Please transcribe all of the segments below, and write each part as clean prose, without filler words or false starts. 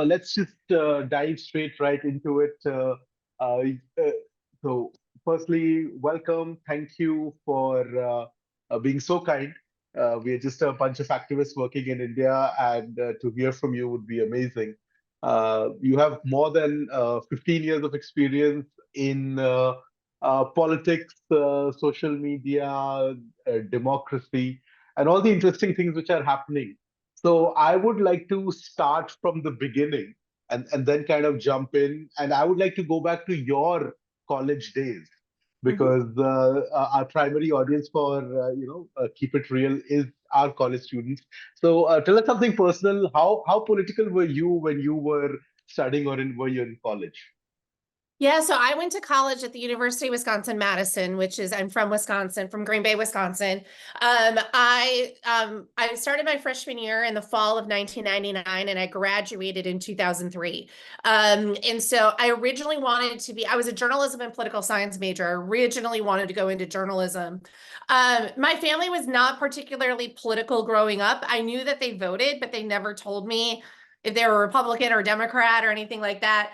let's just dive straight right into it. Uh, uh, so, firstly, welcome. Thank you for being so kind. We are just a bunch of activists working in India, and to hear from you would be amazing. You have more than 15 years of experience in politics, social media, democracy, and all the interesting things which are happening. So I would like to start from the beginning and then kind of jump in. And I would like to go back to your college days Mhm. because our primary audience for Keep It Real is our college students. So tell us something personal. How political were you when you were studying or were you in college? Yeah, so I went to college at the University of Wisconsin-Madison, I'm from Wisconsin, from Green Bay, Wisconsin. I started my freshman year in the fall of 1999, and I graduated in 2003. And so I originally I was a journalism and political science major. I originally wanted to go into journalism. My family was not particularly political growing up. I knew that they voted, but they never told me if they were Republican or Democrat or anything like that.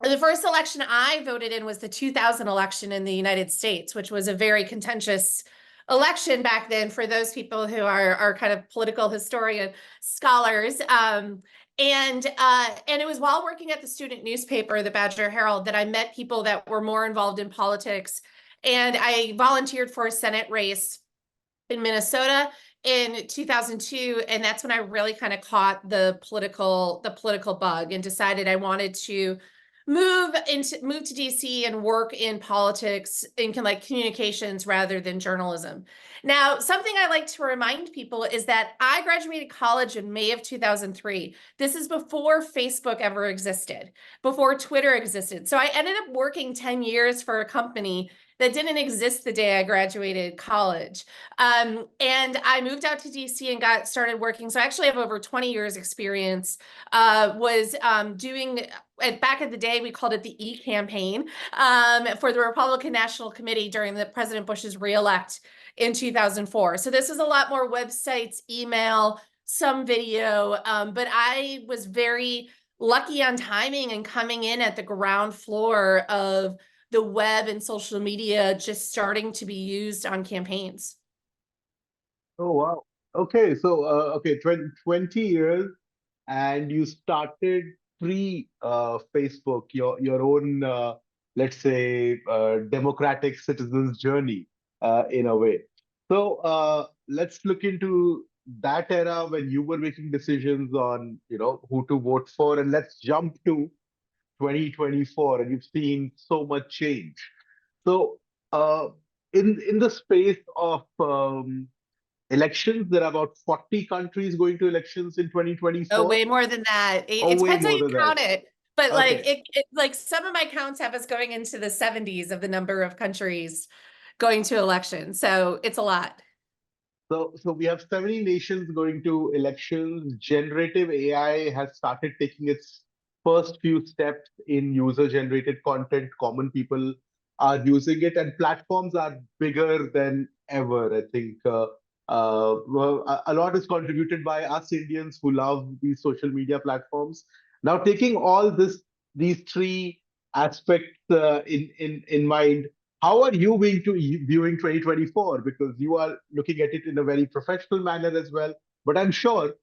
The first election I voted in was the 2000 election in the United States, which was a very contentious election back then for those people who are kind of political historian scholars. And it was while working at the student newspaper, the Badger Herald, that I met people that were more involved in politics. And I volunteered for a Senate race in Minnesota in 2002, and that's when I really kind of caught the political bug and decided I wanted to move to DC and work in politics in like communications rather than journalism. Now, something I like to remind people is that I graduated college in May of 2003. This is before Facebook ever existed, before Twitter existed. So I ended up working 10 years for a company that didn't exist the day I graduated college. And I moved out to DC and got started working. So I actually have over 20 years experience, was doing, back in the day, we called it the E-campaign for the Republican National Committee during the President Bush's reelect in 2004. So this is a lot more websites, email, some video, but I was very lucky on timing and coming in at the ground floor of the web and social media just starting to be used on campaigns. Oh, wow. Okay, so 20 years and you started pre Facebook, your own let's say democratic citizens journey in a way. So let's look into that era when you were making decisions on who to vote for, and let's jump to 2024, and you've seen so much change. So uh, in the space of elections, there are about 40 countries going to elections in Oh, 2024. way more than that. Oh, It way depends how more you than that. count it. But like Okay. like some of my counts have us going into the 70s of the number of countries going to elections. So it's a lot. So we have 70 nations going to elections. Generative AI has started taking its first few steps in user-generated content. Common people are using it, and platforms are bigger than ever. I think well, a lot is contributed by us Indians who love these social media platforms. Now, taking all these three aspects in mind, how are you viewing 2024? Because you are looking at it in a very professional manner as well. But I'm sure,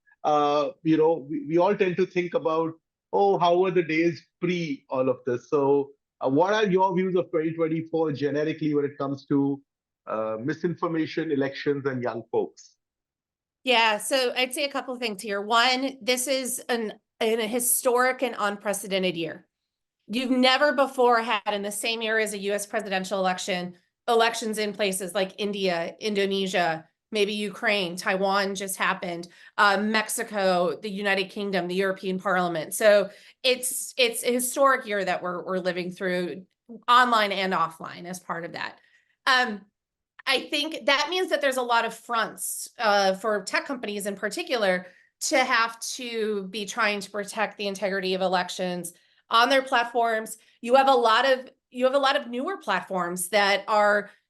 we all tend to think about, oh, how were the days pre all of this? So, what are your views of 2024 generically when it comes to misinformation, elections, and young folks? Yeah, so I'd say a couple of things here. One, this is a historic and unprecedented year. You've never before had in the same year as a US presidential election, elections in places like India, Indonesia, maybe Ukraine, Taiwan just happened, Mexico, the United Kingdom, the European Parliament. So it's a historic year that we're living through online and offline as part of that. I think that means that there's a lot of fronts for tech companies in particular to have to be trying to protect the integrity of elections on their platforms. You have a lot of newer platforms that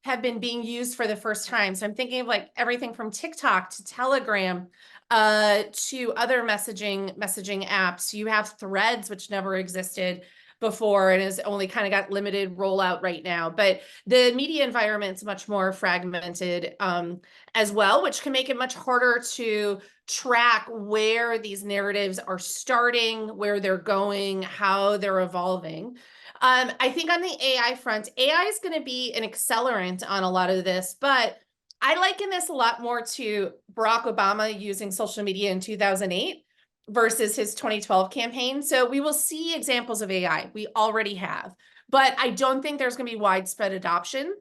have been being used for the first time. So I'm thinking of like everything from TikTok to Telegram, to other messaging apps. You have Threads, which never existed before and has only kind of got limited rollout right now. But the media environment's much more fragmented as well, which can make it much harder to track where these narratives are starting, where they're going, how they're evolving. I think on the AI front, AI is going to be an accelerant on a lot of this, but I liken this a lot more to Barack Obama using social media in 2008 versus his 2012 campaign. So we will see examples of AI. We already have, but I don't think there's going to be widespread adoption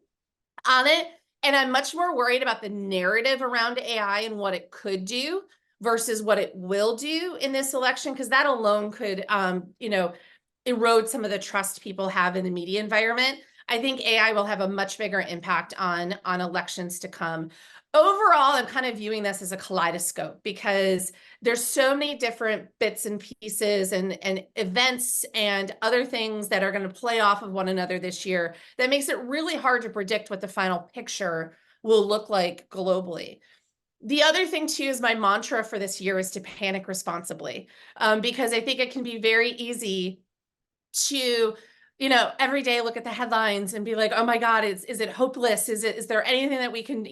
on it. And I'm much more worried about the narrative around AI and what it could do versus what it will do in this election, because that alone could, erode some of the trust people have in the media environment. I think AI will have a much bigger impact on elections to come. Overall, I'm kind of viewing this as a kaleidoscope because there's so many different bits and pieces and events and other things that are going to play off of one another this year that makes it really hard to predict what the final picture will look like globally. The other thing too is my mantra for this year is to panic responsibly, because I think it can be very easy to, every day look at the headlines and be like, oh my God, is it hopeless? Is there anything that we can,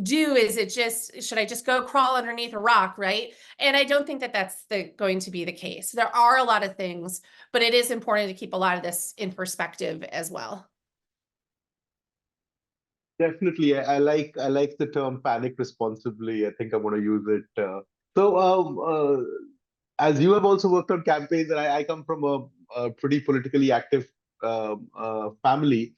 do? Should I just go crawl underneath a rock, right? And I don't think that that's going to be the case. There are a lot of things, but it is important to keep a lot of this in perspective as well. Definitely, I like the term panic responsibly. I think I'm going to use it. As you have also worked on campaigns, and I come from a pretty politically active family.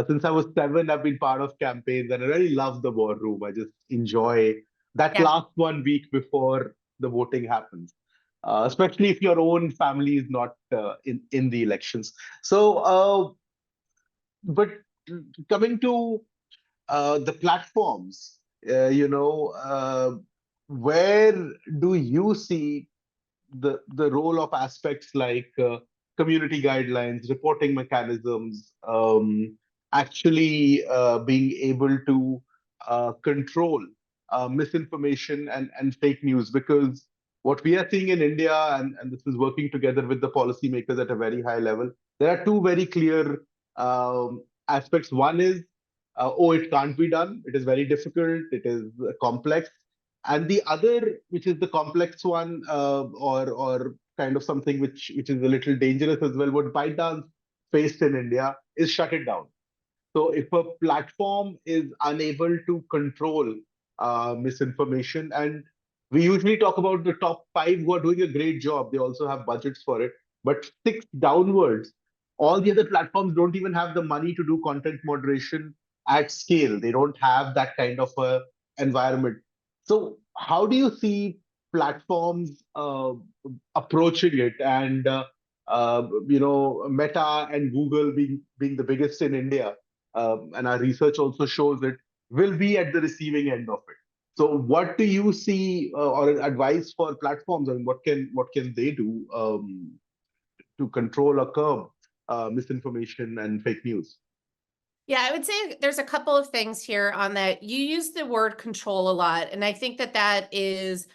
Since I was 7, I've been part of campaigns, and I really love the war room. I just enjoy that Yeah. last 1 week before the voting happens, especially if your own family is not in the elections. But coming to the platforms, where do you see the role of aspects like community guidelines, reporting mechanisms, actually being able to control misinformation and fake news? Because what we are seeing in India, and this is working together with the policymakers at a very high level, there are two very clear aspects. One is, oh, it can't be done. It is very difficult. It is complex. And the other, which is the complex one, or kind of something which is a little dangerous as well, what ByteDance faced in India is shut it down. So if a platform is unable to control misinformation, and we usually talk about the top 5 who are doing a great job, they also have budgets for it, but 6 downwards, all the other platforms don't even have the money to do content moderation at scale. They don't have that kind of a environment. So how do you see platforms approaching it? And Meta and Google being the biggest in India, and our research also shows it, will be at the receiving end of it. So what do you see, or advice for platforms, and what can they do to control or curb misinformation and fake news? Yeah, I would say there's a couple of things here on that. You use the word control a lot, and I think that that is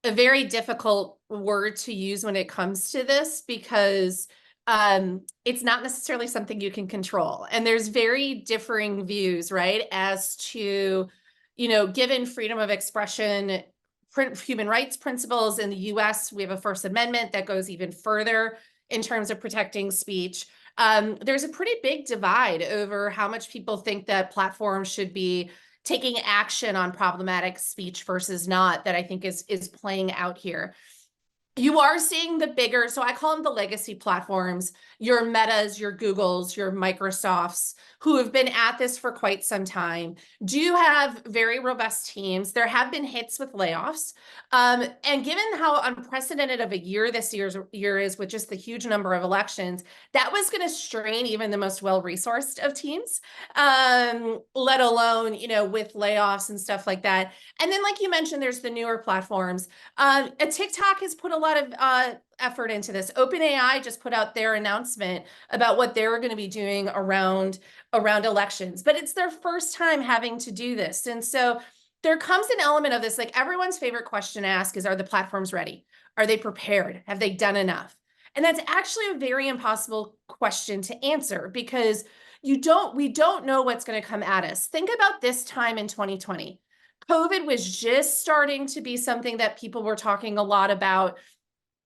a very difficult word to use when it comes to this because it's not necessarily something you can control. And there's very differing views, right, as to, given freedom of expression, human rights principles in the US, we have a First Amendment that goes even further in terms of protecting speech. There's a pretty big divide over how much people think that platforms should be taking action on problematic speech versus not, that I think is playing out here. You are seeing the bigger, so I call them the legacy platforms, your Metas, your Googles, your Microsofts, who have been at this for quite some time, do have very robust teams. There have been hits with layoffs. And given how unprecedented of a year this year is with just the huge number of elections, that was going to strain even the most well-resourced of teams, let alone, with layoffs and stuff like that. And then, like you mentioned, there's the newer platforms. TikTok has put a lot of effort into this. OpenAI just put out their announcement about what they're going to be doing around elections, but it's their first time having to do this. And so there comes an element of this, like everyone's favorite question to ask is, are the platforms ready? Are they prepared? Have they done enough? And that's actually a very impossible question to answer because we don't know what's going to come at us. Think about this time in 2020. COVID was just starting to be something that people were talking a lot about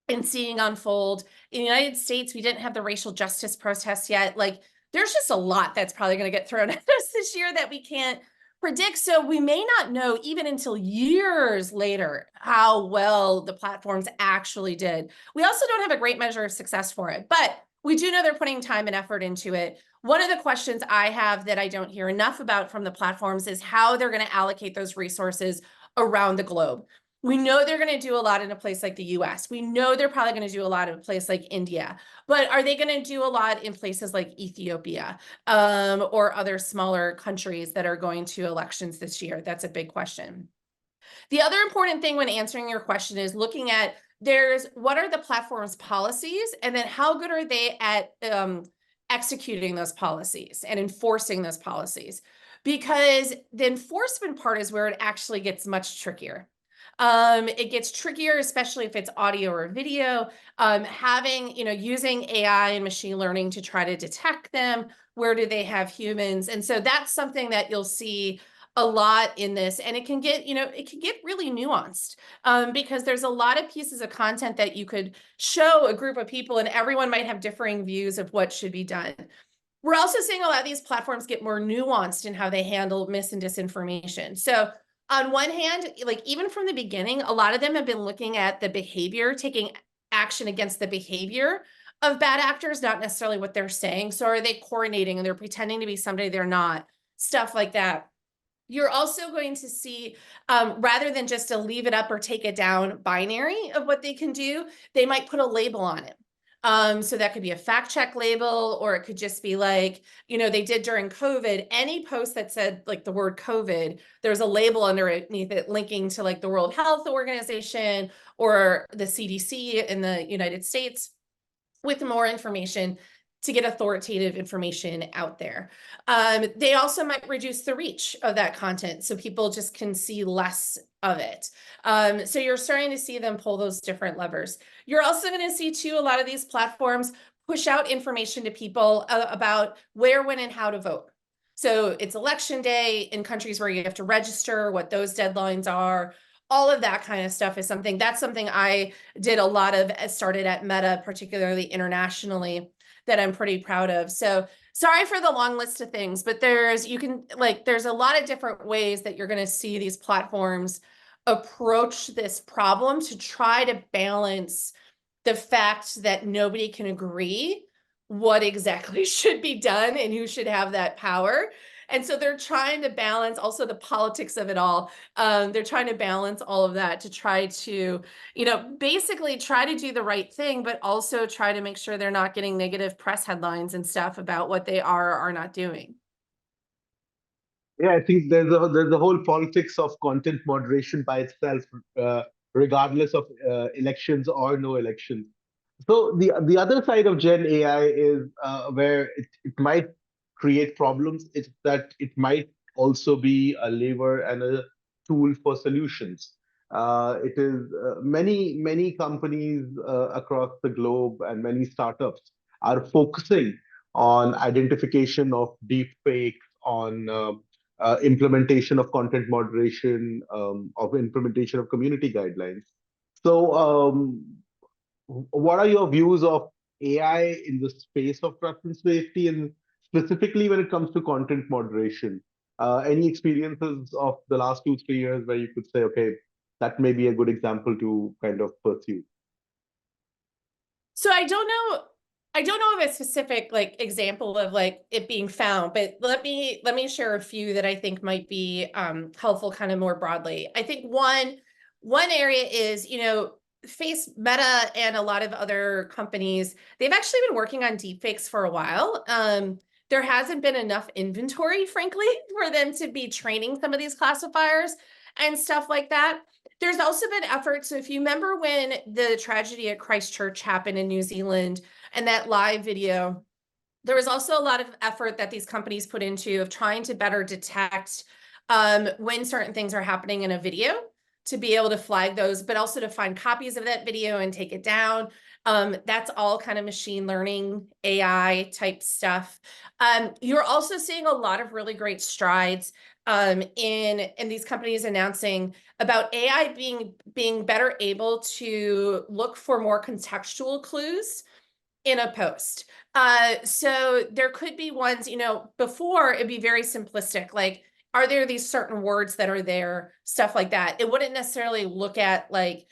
and seeing unfold. In the United States, we didn't have the racial justice protests yet. Like, there's just a lot that's probably going to get thrown at us this year that we can't predict. So we may not know even until years later how well the platforms actually did. We also don't have a great measure of success for it, but we do know they're putting time and effort into it. One of the questions I have that I don't hear enough about from the platforms is how they're going to allocate those resources around the globe. We know they're going to do a lot in a place like the US. We know they're probably going to do a lot in a place like India. But are they going to do a lot in places like Ethiopia or other smaller countries that are going to elections this year? That's a big question. The other important thing when answering your question is looking at what are the platform's policies, and then how good are they at executing those policies and enforcing those policies? Because the enforcement part is where it actually gets much trickier. It gets trickier, especially if it's audio or video, using AI and machine learning to try to detect them. Where do they have humans? And so that's something that you'll see a lot in this, and it can get really nuanced because there's a lot of pieces of content that you could show a group of people and everyone might have differing views of what should be done. We're also seeing a lot of these platforms get more nuanced in how they handle mis and disinformation. So on one hand, like even from the beginning, a lot of them have been looking at the behavior, taking action against the behavior of bad actors, not necessarily what they're saying. So are they coordinating and they're pretending to be somebody they're not, stuff like that. You're also going to see, rather than just a leave it up or take it down binary of what they can do, they might put a label on it. So that could be a fact check label, or it could just be like, they did during COVID, any post that said like the word COVID, there's a label underneath it linking to like the World Health Organization or the CDC in the United States with more information to get authoritative information out there. They also might reduce the reach of that content so people just can see less of it. So you're starting to see them pull those different levers. You're also going to see too, a lot of these platforms push out information to people about where, when, and how to vote. So it's election day in countries where you have to register, what those deadlines are. All of that kind of stuff is something I did a lot of, started at Meta, particularly internationally, that I'm pretty proud of. So sorry for the long list of things, but there's a lot of different ways that you're going to see these platforms approach this problem to try to balance the fact that nobody can agree what exactly should be done and who should have that power. And so they're trying to balance also the politics of it all. They're trying to balance all of that to try to, basically try to do the right thing, but also try to make sure they're not getting negative press headlines and stuff about what they are or are not doing. Yeah, I think there's a whole politics of content moderation by itself, regardless of elections or no elections. So the other side of Gen AI is where it might create problems. It's that it might also be a lever and a tool for solutions. It is many companies across the globe and many startups are focusing on identification of deep fakes, on implementation of content moderation, of implementation of community guidelines. So, what are your views of AI in the space of trust and safety, and specifically when it comes to content moderation? Any experiences of the last 2, 3 years where you could say, okay, that may be a good example to kind of pursue? So I don't know of a specific example of it being found, but let me share a few that I think might be helpful kind of more broadly. I think one area is, Meta and a lot of other companies, they've actually been working on deepfakes for a while. There hasn't been enough inventory, frankly, for them to be training some of these classifiers and stuff like that. There's also been efforts. So if you remember when the tragedy at Christchurch happened in New Zealand and that live video, there was also a lot of effort that these companies put into of trying to better detect when certain things are happening in a video, to be able to flag those, but also to find copies of that video and take it down. That's all kind of machine learning, AI type stuff. You're also seeing a lot of really great strides in these companies announcing about AI being better able to look for more contextual clues in a post. So there could be ones, before it'd be very simplistic, like, are there these certain words that are there, stuff like that. It wouldn't necessarily look at like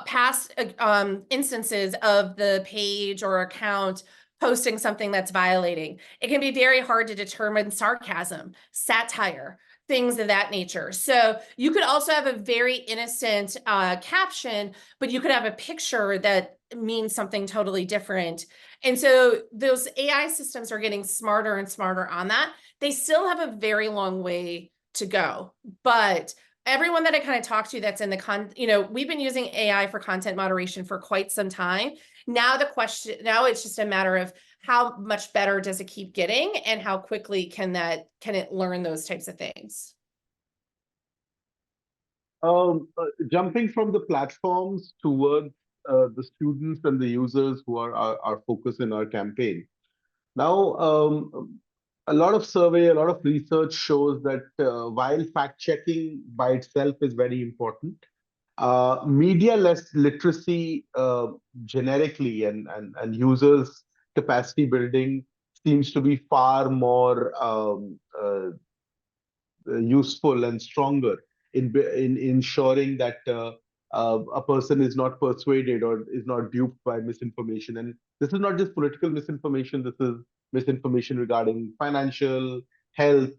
past instances of the page or account posting something that's violating. It can be very hard to determine sarcasm, satire, things of that nature. So you could also have a very innocent caption, but you could have a picture that means something totally different. And so those AI systems are getting smarter and smarter on that. They still have a very long way to go, but everyone that I kind of talk to that's in the we've been using AI for content moderation for quite some time. Now it's just a matter of how much better does it keep getting and how quickly can it learn those types of things. Jumping from the platforms towards the students and the users who are our focus in our campaign. Now, a lot of survey, a lot of research shows that while fact checking by itself is very important, media literacy generically and users capacity building seems to be far more useful and stronger in ensuring that a person is not persuaded or is not duped by misinformation. And this is not just political misinformation. This is misinformation regarding financial, health,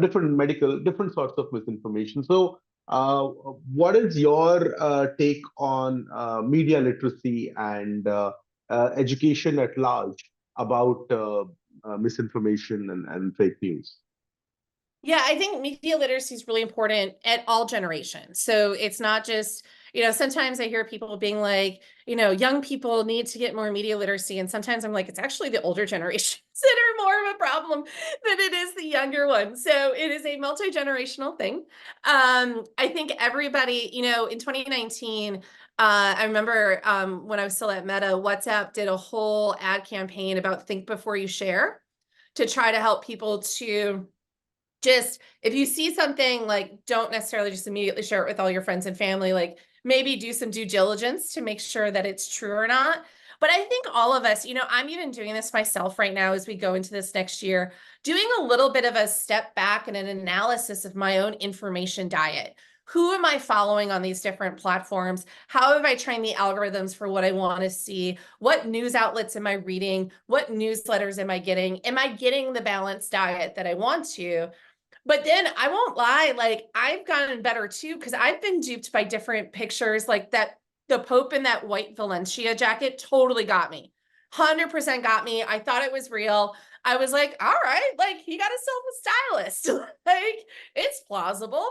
different sorts of misinformation. So, what is your take on media literacy and education at large about misinformation and fake news? Yeah, I think media literacy is really important at all generations. So it's not just, sometimes I hear people being like, young people need to get more media literacy. And sometimes I'm like, it's actually the older generations that are more of a problem than it is the younger ones. So it is a multi-generational thing. I think everybody, in 2019, I remember when I was still at Meta, WhatsApp did a whole ad campaign about think before you share to try to help people to just, if you see something, like, don't necessarily just immediately share it with all your friends and family, like maybe do some due diligence to make sure that it's true or not. But I think all of us, I'm even doing this myself right now as we go into this next year, doing a little bit of a step back and an analysis of my own information diet. Who am I following on these different platforms? How have I trained the algorithms for what I want to see? What news outlets am I reading? What newsletters am I getting? Am I getting the balanced diet that I want to? But then I won't lie, like, I've gotten better too, because I've been duped by different pictures, like that the Pope in that white Valencia jacket totally got me. 100% got me. I thought it was real. I was like, all right, like, he got himself a stylist. Like, it's plausible.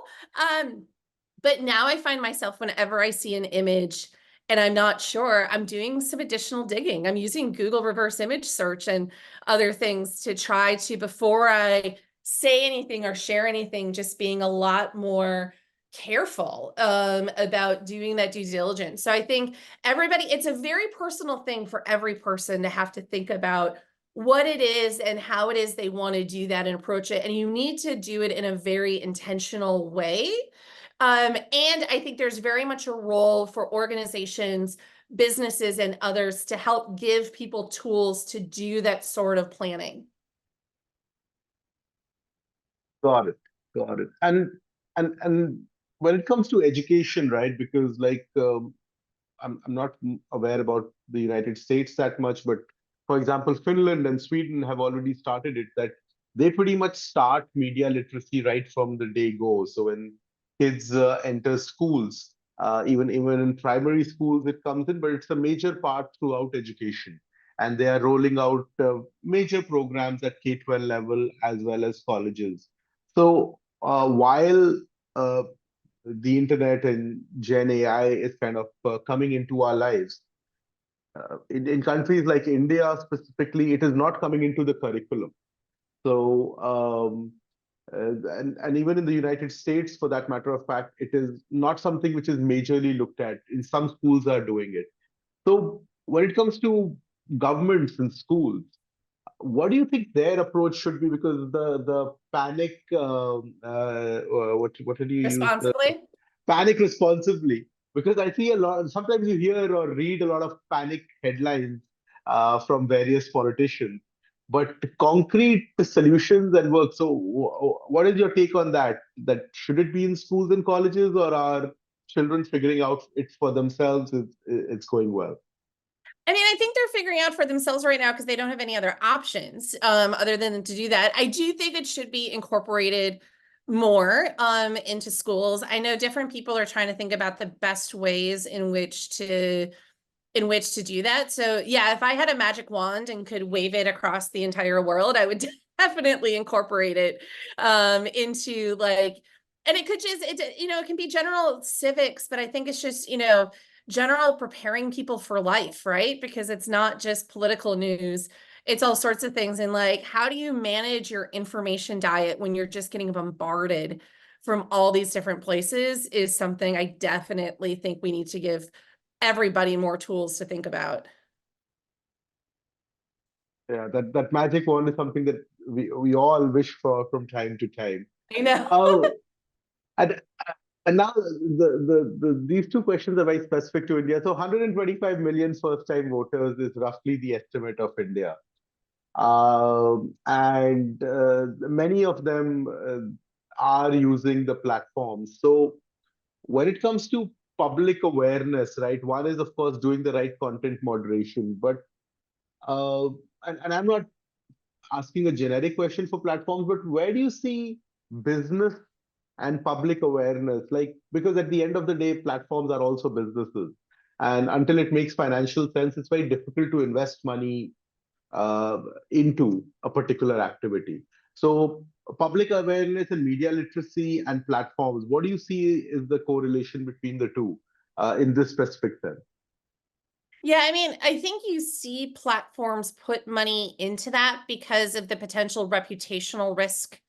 But now I find myself, whenever I see an image and I'm not sure, I'm doing some additional digging. I'm using Google reverse image search and other things to try to, before I say anything or share anything, just being a lot more careful about doing that due diligence. So I think it's a very personal thing for every person to have to think about what it is and how it is they want to do that and approach it. And you need to do it in a very intentional way. And I think there's very much a role for organizations, businesses, and others to help give people tools to do that sort of planning. Got it. Got it. And when it comes to education, right? Because like I'm not aware about the United States that much, but for example, Finland and Sweden have already started it, that they pretty much start media literacy right from the day go. So when kids enter schools, even in primary schools, it comes in, but it's a major part throughout education. And they are rolling out major programs at K-12 level as well as colleges. So while the internet and Gen AI is kind of coming into our lives, in countries like India specifically, it is not coming into the curriculum. So And even in the United States, for that matter of fact, it is not something which is majorly looked at. In some schools are doing it. So when it comes to governments and schools, what do you think their approach should be? Because the panic, what did you use? Responsibly. Panic responsibly, because I see a lot. Sometimes you hear or read a lot of panic headlines from various politicians, but concrete solutions and work. So, what is your take on that? That should it be in schools and colleges, or are children figuring out it for themselves? It's going well. I mean, I think they're figuring out for themselves right now because they don't have any other options other than to do that. I do think it should be incorporated more into schools. I know different people are trying to think about the best ways in which to do that. So yeah, if I had a magic wand and could wave it across the entire world, I would definitely incorporate it into like, and it could just, it can be general civics, but I think it's just, general preparing people for life, right? Because it's not just political news. It's all sorts of things. And like, how do you manage your information diet when you're just getting bombarded from all these different places is something I definitely think we need to give everybody more tools to think about. Yeah, that magic wand is something that we all wish for from time to time. I know. Oh, and and now these two questions are very specific to India. So 125 million first-time voters is roughly the estimate of India. And many of them are using the platforms. So when it comes to public awareness, right, one is, of course, doing the right content moderation. But, uh, and I'm not asking a generic question for platforms, but where do you see business and public awareness? Like, because at the end of the day, platforms are also businesses. And until it makes financial sense, it's very difficult to invest money uh, into a particular activity. So, public awareness and media literacy and platforms, what do you see is the correlation between the two in this specific sense? Yeah, I mean, I think you see platforms put money into that because of the potential reputational risk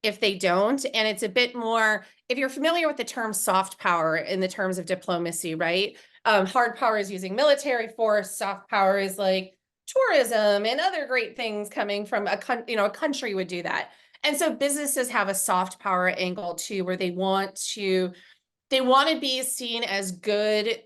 if they don't. And it's a bit more, if you're familiar with the term soft power in the terms of diplomacy, right? Hard power is using military force, soft power is like tourism and other great things coming from a country would do that. And so businesses have a soft power angle too, where they want to be seen as good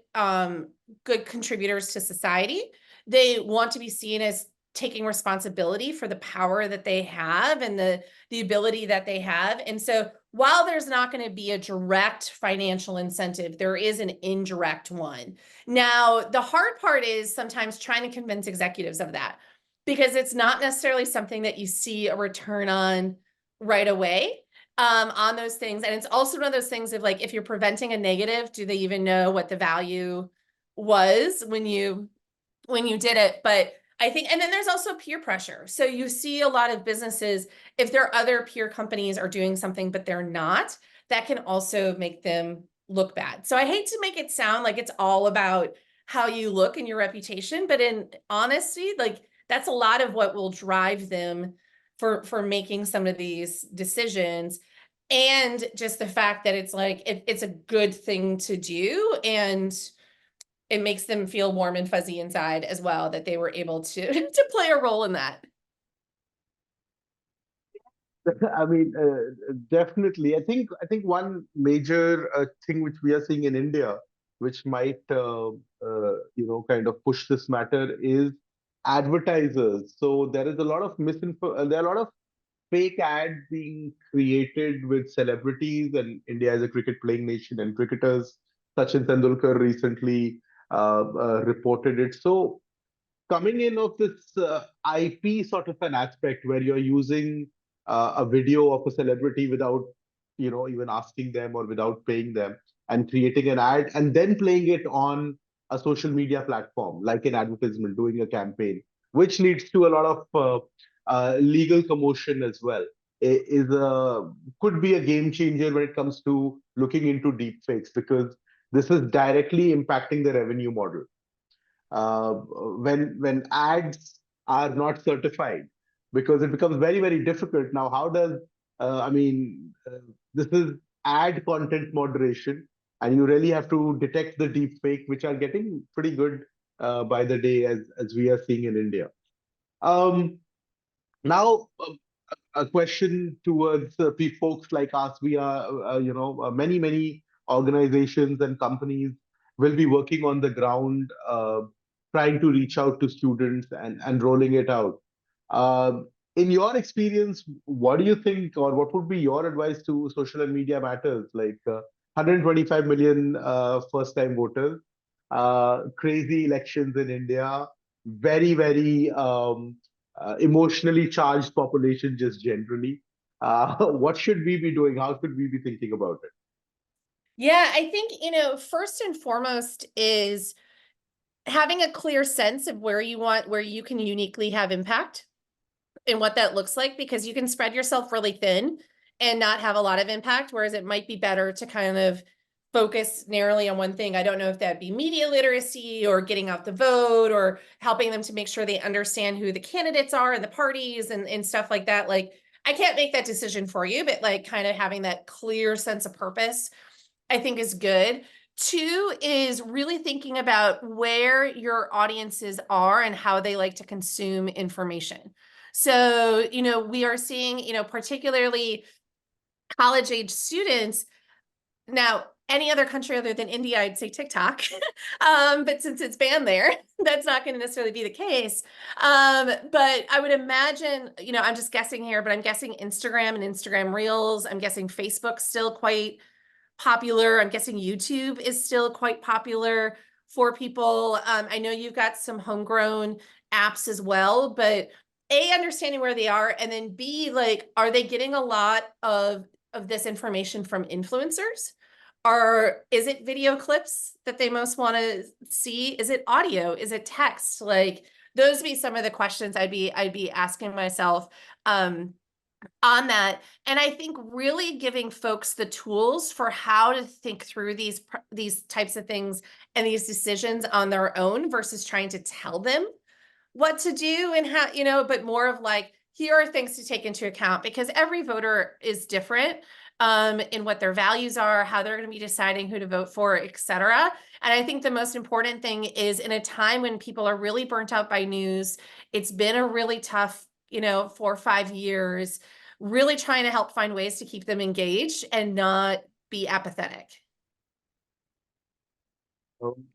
contributors to society. They want to be seen as taking responsibility for the power that they have and the ability that they have. And so while there's not going to be a direct financial incentive, there is an indirect one. Now, the hard part is sometimes trying to convince executives of that because it's not necessarily something that you see a return on right away on those things. And it's also one of those things of like, if you're preventing a negative, do they even know what the value was when you did it? But I think, and then there's also peer pressure. So you see a lot of businesses, if their other peer companies are doing something, but they're not, that can also make them look bad. So I hate to make it sound like it's all about how you look and your reputation, but in honesty, like that's a lot of what will drive them for making some of these decisions. And just the fact that it's like it's a good thing to do, and it makes them feel warm and fuzzy inside as well that they were able to to play a role in that. I mean, definitely. I think one major thing which we are seeing in India, which might kind of push this matter, is advertisers. So there is a lot of there are a lot of fake ads being created with celebrities, and India is a cricket playing nation, and cricketers. Sachin Tendulkar recently reported it. So coming in of this IP sort of an aspect where you're using a video of a celebrity without, even asking them or without paying them, and creating an ad and then playing it on a social media platform like an advertisement, doing a campaign, which leads to a lot of legal commotion as well. Is a could be a game changer when it comes to looking into deep fakes, because this is directly impacting the revenue model uh, when ads are not certified, because it becomes very, very difficult now. How does I mean, this is ad content moderation, and you really have to detect the deep fake, which are getting pretty good by the day, as we are seeing in India. Um, Now, a question towards folks like us. We are, many organizations and companies will be working on the ground, trying to reach out to students and rolling it out. In your experience, what do you think, or what would be your advice to social and media matters, like 125 million first-time voters, crazy elections in India, very emotionally charged population just generally. What should we be doing? How should we be thinking about it? Yeah, I think, first and foremost is having a clear sense of where you can uniquely have impact and what that looks like, because you can spread yourself really thin and not have a lot of impact, whereas it might be better to kind of focus narrowly on one thing. I don't know if that'd be media literacy or getting out the vote or helping them to make sure they understand who the candidates are and the parties and stuff like that. Like, I can't make that decision for you, but like kind of having that clear sense of purpose, I think, is good. Two is really thinking about where your audiences are and how they like to consume information. So, we are seeing, particularly college age students. Now, any other country other than India, I'd say TikTok. But since it's banned there, that's not going to necessarily be the case. But I would imagine, I'm just guessing here, but I'm guessing Instagram and Instagram Reels. I'm guessing Facebook's still quite popular. I'm guessing YouTube is still quite popular for people. I know you've got some homegrown apps as well, but A, understanding where they are, and then B, like, are they getting a lot of this information from influencers? Or is it video clips that they most want to see? Is it audio? Is it text? Like, those would be some of the questions I'd be asking myself. On that. And I think really giving folks the tools for how to think through these types of things and these decisions on their own versus trying to tell them what to do and how, but more of like, here are things to take into account, because every voter is different in what their values are, how they're going to be deciding who to vote for, et cetera. And I think the most important thing is, in a time when people are really burnt out by news, it's been a really tough, 4 or 5 years, really trying to help find ways to keep them engaged and not be apathetic.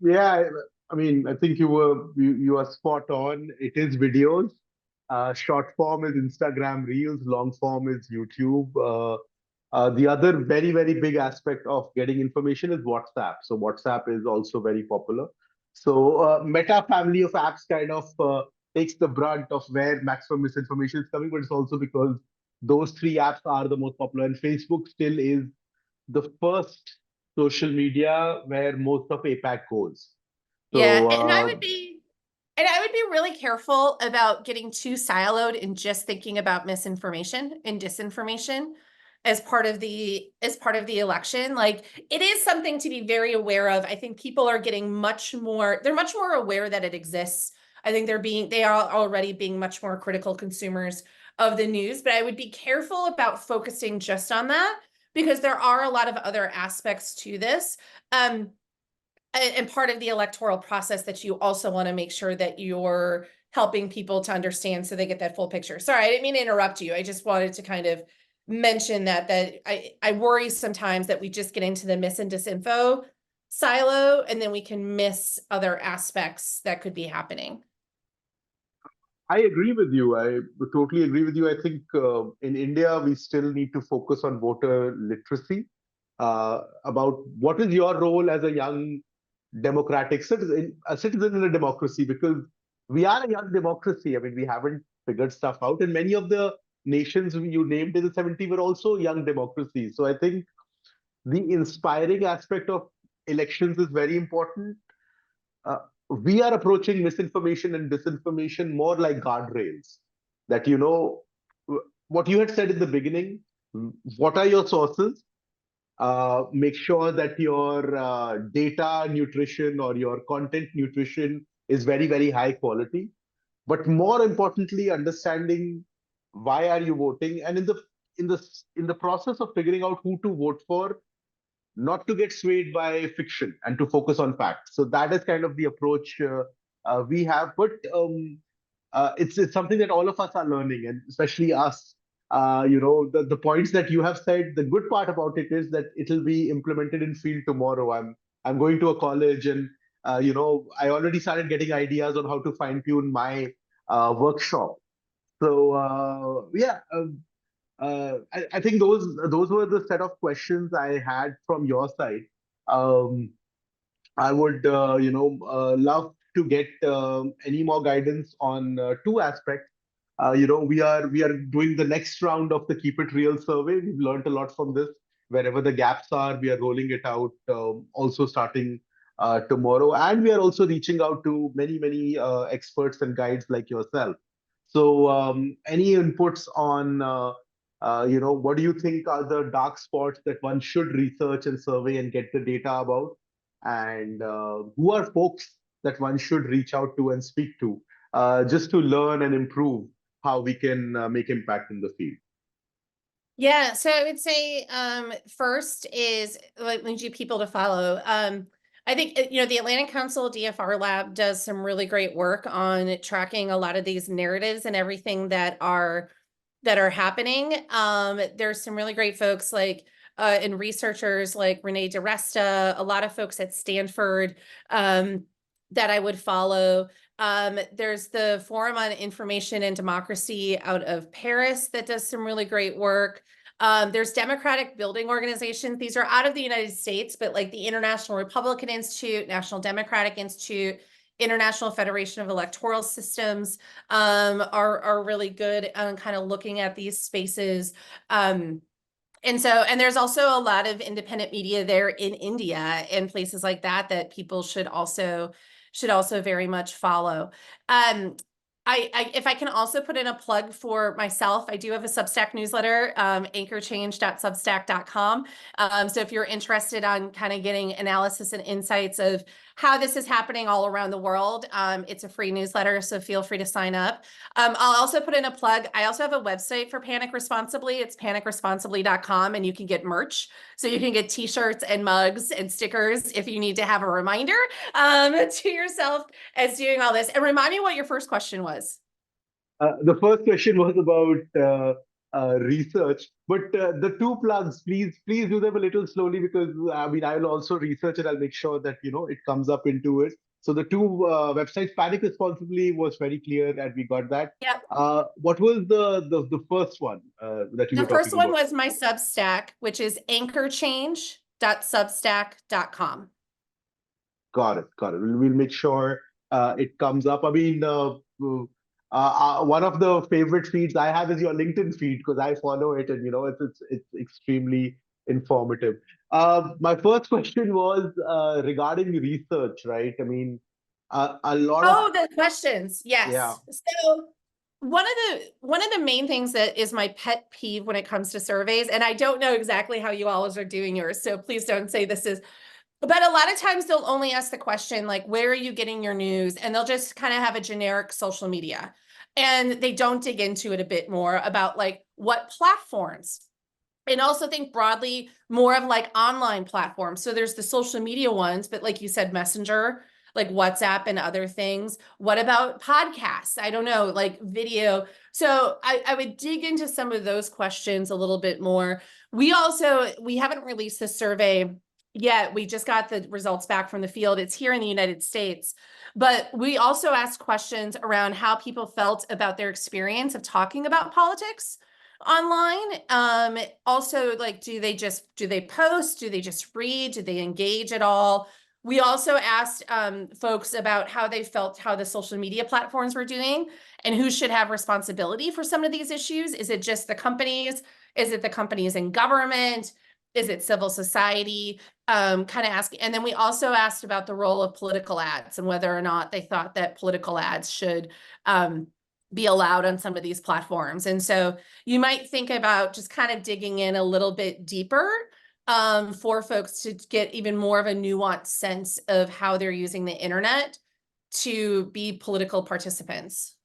Yeah, I mean, I think you are spot on. It is videos. Short form is Instagram Reels. Long form is YouTube. The other very big aspect of getting information is WhatsApp. So WhatsApp is also very popular. So Meta family of apps kind of takes the brunt of where maximum misinformation is coming, but it's also because those three apps are the most popular, and Facebook still is the first social media where most of APAC goes. Yeah, So and I would be really careful about getting too siloed in just thinking about misinformation and disinformation as part of the election. Like, it is something to be very aware of. I think people are getting they're much more aware that it exists. I think they are already being much more critical consumers of the news, but I would be careful about focusing just on that, because there are a lot of other aspects to this. And part of the electoral process that you also want to make sure that you're helping people to understand so they get that full picture. Sorry, I didn't mean to interrupt you. I just wanted to kind of mention that I worry sometimes that we just get into the mis and disinfo silo, and then we can miss other aspects that could be happening. I agree with you. I totally agree with you. I think in India, we still need to focus on voter literacy, about what is your role as a young democratic citizen, a citizen in a democracy, because we are a young democracy. I mean, we haven't figured stuff out. And many of the nations you named in the 70s were also young democracies. So I think the inspiring aspect of elections is very important. uh, we are approaching misinformation and disinformation more like guardrails. That, what you had said in the beginning, what are your sources? Make sure that your data nutrition or your content nutrition is very high quality. But more importantly, understanding why are you voting. And in the in the process of figuring out who to vote for, not to get swayed by fiction and to focus on facts. So that is kind of the approach we have. But it's something that all of us are learning, and especially us. The points that you have said. The good part about it is that it'll be implemented in field tomorrow. I'm going to a college, and I already started getting ideas on how to fine tune my workshop. So I think those were the set of questions I had from your side. Um, I would love to get any more guidance on two aspects. We are doing the next round of the Keep It Real survey. We've learned a lot from this. Wherever the gaps are, we are rolling it out. Also starting tomorrow, and we are also reaching out to many experts and guides like yourself. So, any inputs on what do you think are the dark spots that one should research and survey and get the data about? And who are folks that one should reach out to and speak to just to learn and improve how we can make impact in the field? Yeah, so I would say first is like lead you people to follow. I think the Atlantic Council DFR Lab does some really great work on tracking a lot of these narratives and everything that are happening. There's some really great folks like and researchers like Renee DiResta, a lot of folks at Stanford that I would follow. There's the Forum on Information and Democracy out of Paris that does some really great work. There's democratic building organizations. These are out of the United States, but like the International Republican Institute, National Democratic Institute, International Federation of Electoral Systems are really good on kind of looking at these spaces. And there's also a lot of independent media there in India and places like that that people should also very much follow. If I can also put in a plug for myself, I do have a Substack newsletter, anchorchange.substack.com. So if you're interested on kind of getting analysis and insights of how this is happening all around the world, it's a free newsletter, so feel free to sign up. I'll also put in a plug. I also have a website for Panic Responsibly. It's panicresponsibly.com, and you can get merch. So you can get t-shirts and mugs and stickers if you need to have a reminder to yourself as doing all this. And remind me what your first question was. The first question was about research, but the two plugs, please do them a little slowly, because I mean I will also research it. I'll make sure that it comes up into it. So the two websites, Panic Responsibly was very clear, and we got that. Yep. What was the first one that you were The first talking one about? was my Substack, which is anchorchange.substack.com. Got it. Got it. We'll make sure it comes up. I mean, one of the favorite feeds I have is your LinkedIn feed, because I follow it, and it's extremely informative. My first question was regarding research, right? I mean, a lot of Oh, the questions. yeah. Yes. So one of the main things that is my pet peeve when it comes to surveys, and I don't know exactly how you all are doing yours, so please don't say this is, but a lot of times they'll only ask the question like, where are you getting your news? And they'll just kind of have a generic social media. And they don't dig into it a bit more about like what platforms. And also think broadly more of like online platforms. So there's the social media ones, but like you said, Messenger, like WhatsApp and other things. What about podcasts? I don't know, like video. So I would dig into some of those questions a little bit more. We haven't released the survey yet. We just got the results back from the field. It's here in the United States. But we also asked questions around how people felt about their experience of talking about politics online. Also, like, do they post? Do they just read? Do they engage at all? We also asked folks about how they felt, how the social media platforms were doing, and who should have responsibility for some of these issues. Is it just the companies? Is it the companies in government? Is it civil society? Kind of asking. And then we also asked about the role of political ads and whether or not they thought that political ads should be allowed on some of these platforms. And so you might think about just kind of digging in a little bit deeper for folks to get even more of a nuanced sense of how they're using the internet to be political participants.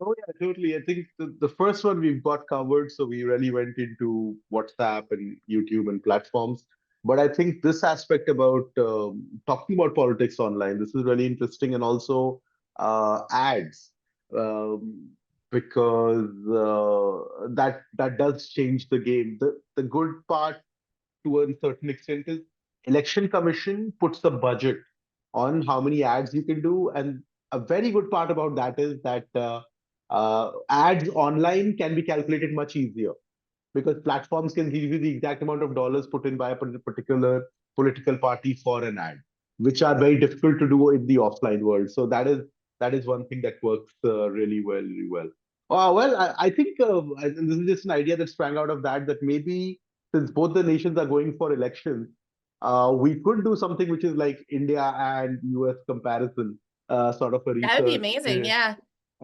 Oh yeah, totally. I think the first one we've got covered, so we really went into WhatsApp and YouTube and platforms. But I think this aspect about talking about politics online, this is really interesting, and also ads, um, because that does change the game. The good part to a certain extent is election commission puts a budget on how many ads you can do, and a very good part about that is that ads online can be calculated much easier because platforms can give you the exact amount of dollars put in by a particular political party for an ad, which are very difficult to do in the offline world. So that is one thing that works really well, really well. Well, I think and this is just an idea that sprang out of that, that maybe since both the nations are going for elections, we could do something which is like India and US comparison, sort of a That would be research. amazing. Yeah.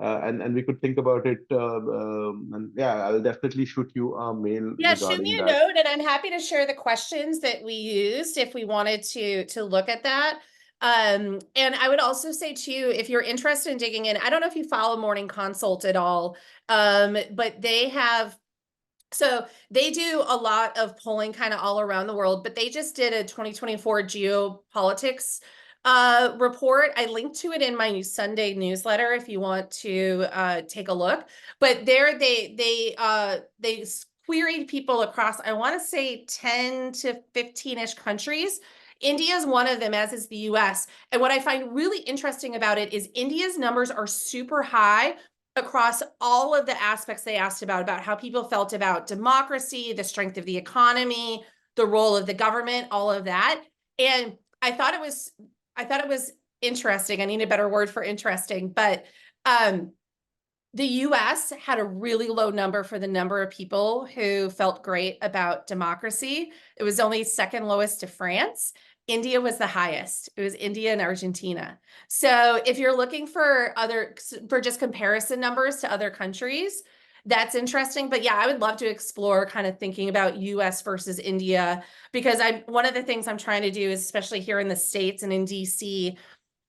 And we could think about it. And yeah, I'll definitely shoot you a mail Yeah, shoot regarding me a that. note and I'm happy to share the questions that we used if we wanted to look at that. And I would also say too, if you're interested in digging in, I don't know if you follow Morning Consult at all, but so they do a lot of polling kind of all around the world, but they just did a 2024 geopolitics report. I linked to it in my Sunday newsletter if you want to take a look. But there they queried people across, I want to say 10 to 15-ish countries. India is one of them, as is the US. And what I find really interesting about it is India's numbers are super high across all of the aspects they asked about how people felt about democracy, the strength of the economy, the role of the government, all of that. And I thought it was interesting. I need a better word for interesting, but the US had a really low number for the number of people who felt great about democracy. It was only second lowest to France. India was the highest. It was India and Argentina. So if you're looking for just comparison numbers to other countries, that's interesting. But yeah, I would love to explore kind of thinking about US versus India, because one of the things I'm trying to do is, especially here in the States and in DC,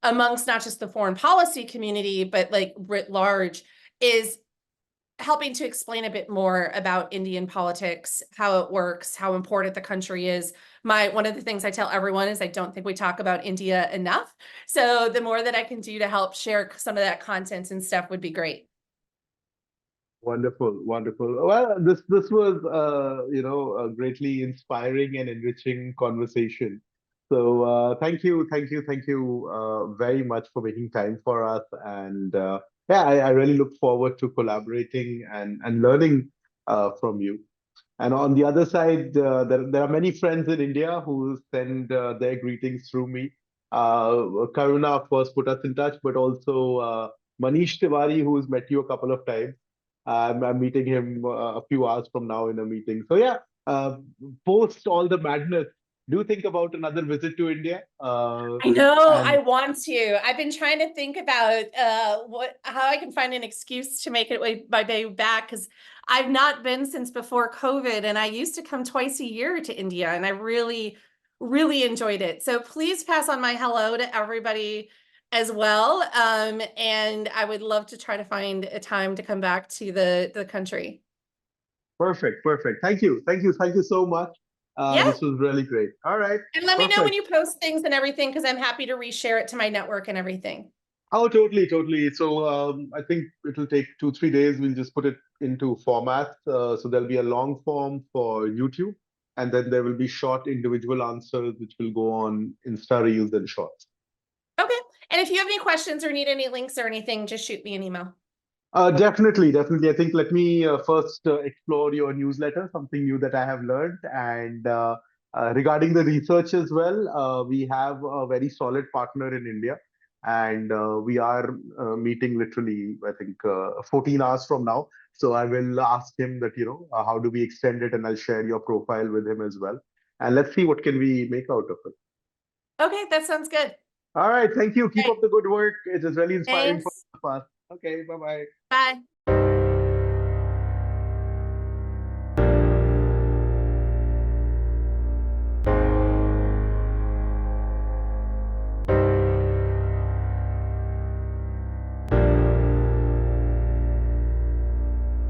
amongst not just the foreign policy community, but like writ large, is helping to explain a bit more about Indian politics, how it works, how important the country is. One of the things I tell everyone is I don't think we talk about India enough. So the more that I can do to help share some of that content and stuff would be great. Wonderful, wonderful. Well, this was a greatly inspiring and enriching conversation. So thank you very much for making time for us. And yeah, I really look forward to collaborating and learning from you. And on the other side, there are many friends in India who send their greetings through me. Karuna, of course, put us in touch, but also Manish Tiwari, who's met you a couple of times. I'm meeting him a few hours from now in a meeting. So yeah, post all the madness, do think about another visit to India. I know I And want to. I've been trying to think about how I can find an excuse to make it my way back, because I've not been since before COVID, and I used to come twice a year to India, and I really, really enjoyed it. So please pass on my hello to everybody as well. And I would love to try to find a time to come back to the country. perfect, perfect. Thank you so much. Yeah. This was really great. All right, And let me know when perfect. you post things and everything, because I'm happy to reshare it to my network and everything. Oh, totally, totally. So I think it'll take 2, 3 days. We'll just put it into formats. So there'll be a long form for YouTube, and then there will be short individual answers, which will go on Insta Reels and Shorts. Okay. And if you have any questions or need any links or anything, just shoot me an email. Definitely, definitely. I think let me first explore your newsletter, something new that I have learned. And regarding the research as well, we have a very solid partner in India. And we are meeting literally, I think, 14 hours from now. So I will ask him that, how do we extend it? And I'll share your profile with him as well. And let's see what can we make out of it. Okay, that sounds good. All right. Thank you. Keep Okay, up the good work. It is really inspiring for thanks. us. Okay. Bye-bye. Bye.